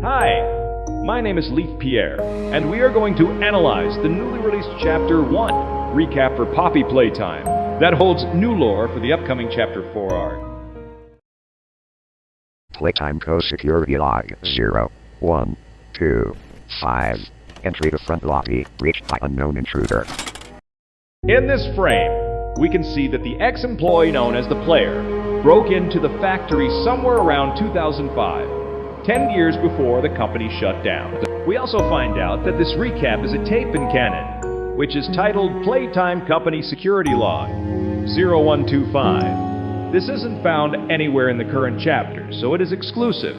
Hi, my name is Leaf Pierre, and we are going to analyze the newly released Chapter 1 recap for Poppy Playtime that holds new lore for the upcoming Chapter 4 arc. Playtime co-security log 0125. Entry to front lobby, reached by unknown intruder. In this frame, we can see that the ex-employee known as the Player broke into the factory somewhere around 2005, 10 years before the company shut down. We also find out that this recap is a tape in canon, which is titled Playtime Company Security Log 0125. This isn't found anywhere in the current chapter, so it is exclusive.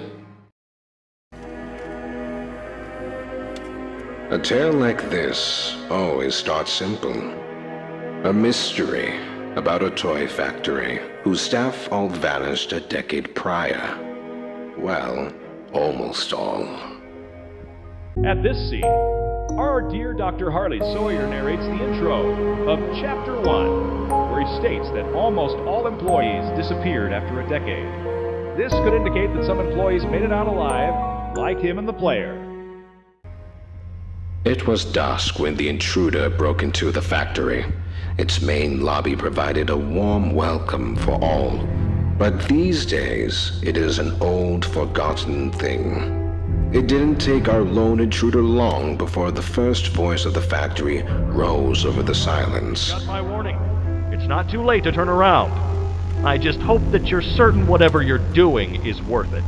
A tale like this always starts simple. A mystery about a toy factory whose staff all vanished a decade prior. Well, almost all. At this scene, our dear Dr. Harley Sawyer narrates the intro of Chapter 1, where he states that almost all employees disappeared after a decade. This could indicate that some employees made it out alive, like him and the Player. It was dusk when the intruder broke into the factory. Its main lobby provided a warm welcome for all. But these days, it is an old, forgotten thing. It didn't take our lone intruder long before the first voice of the factory rose over the silence. Got my warning. It's not too late to turn around. I just hope that you're certain whatever you're doing is worth it.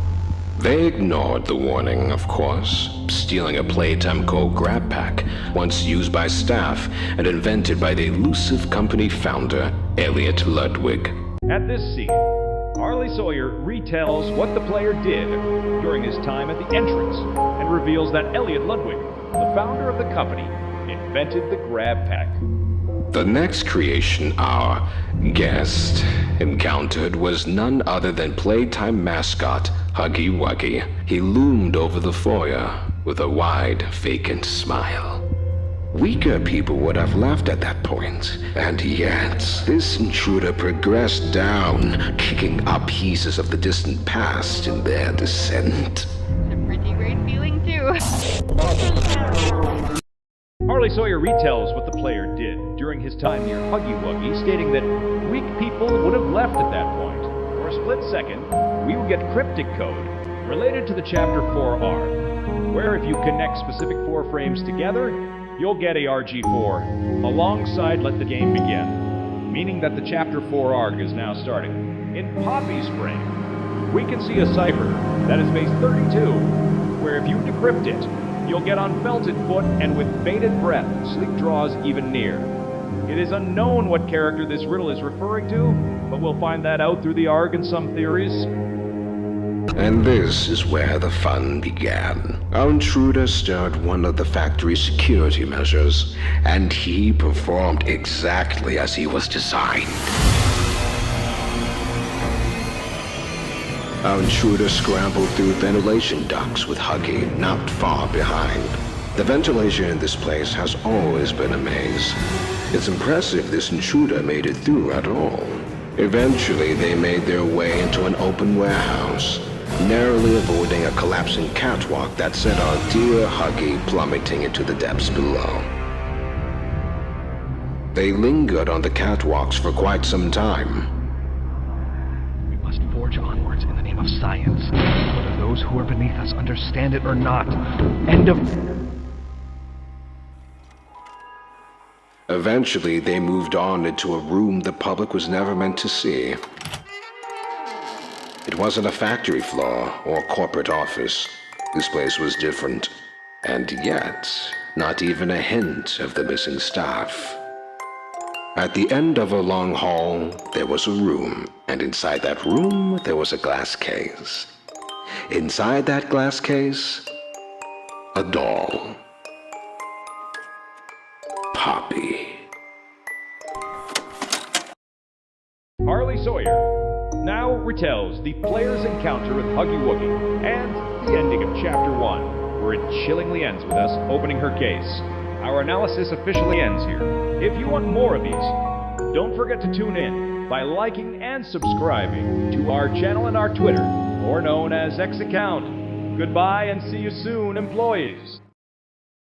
They ignored the warning, of course, stealing a Playtime Co. grab pack, once used by staff and invented by the elusive company founder, Elliot Ludwig. At this scene, Harley Sawyer retells what the Player did during his time at the entrance and reveals that Elliot Ludwig, the founder of the company, invented the grab pack. The next creation our guest encountered was none other than Playtime mascot Huggy Wuggy. He loomed over the foyer with a wide, vacant smile. Weaker people would have laughed at that point, and yet this intruder progressed down, kicking up pieces of the distant past in their descent. It's a pretty great feeling too. Harley Sawyer retells what the Player did during his time near Huggy Wuggy, stating that weak people would have left at that point. For a split second, we would get cryptic code related to the Chapter 4 arc, where if you connect specific 4 frames together, you'll get ARG4 alongside Let the Game Begin, meaning that the Chapter 4 arc is now starting. In Poppy's frame, we can see a cipher that is base 32, where if you decrypt it, you'll get on felted foot and with bated breath, sleep draws even near. It is unknown what character this riddle is referring to, but we'll find that out through the ARG and some theories. And this is where the fun began. Our intruder stirred one of the factory's security measures, and he performed exactly as he was designed. Our intruder scrambled through ventilation ducts with Huggy not far behind. The ventilation in this place has always been a maze. It's impressive this intruder made it through at all. Eventually, they made their way into an open warehouse, narrowly avoiding a collapsing catwalk that sent our dear Huggy plummeting into the depths below. They lingered on the catwalks for quite some time. We must forge onwards in the name of science, whether those who are beneath us understand it or not. End of... Eventually, they moved on into a room the public was never meant to see. It wasn't a factory floor or corporate office. This place was different. And yet, not even a hint of the missing staff. At the end of a long hall, there was a room, and inside that room, there was a glass case. Inside that glass case, a doll. Poppy. Harley Sawyer now retells the Player's encounter with Huggy Wuggy and the ending of Chapter 1, where it chillingly ends with us opening her case. Our analysis officially ends here. If you want more of these, don't forget to tune in by liking and subscribing to our channel and our Twitter, or known as X account. Goodbye and see you soon, employees.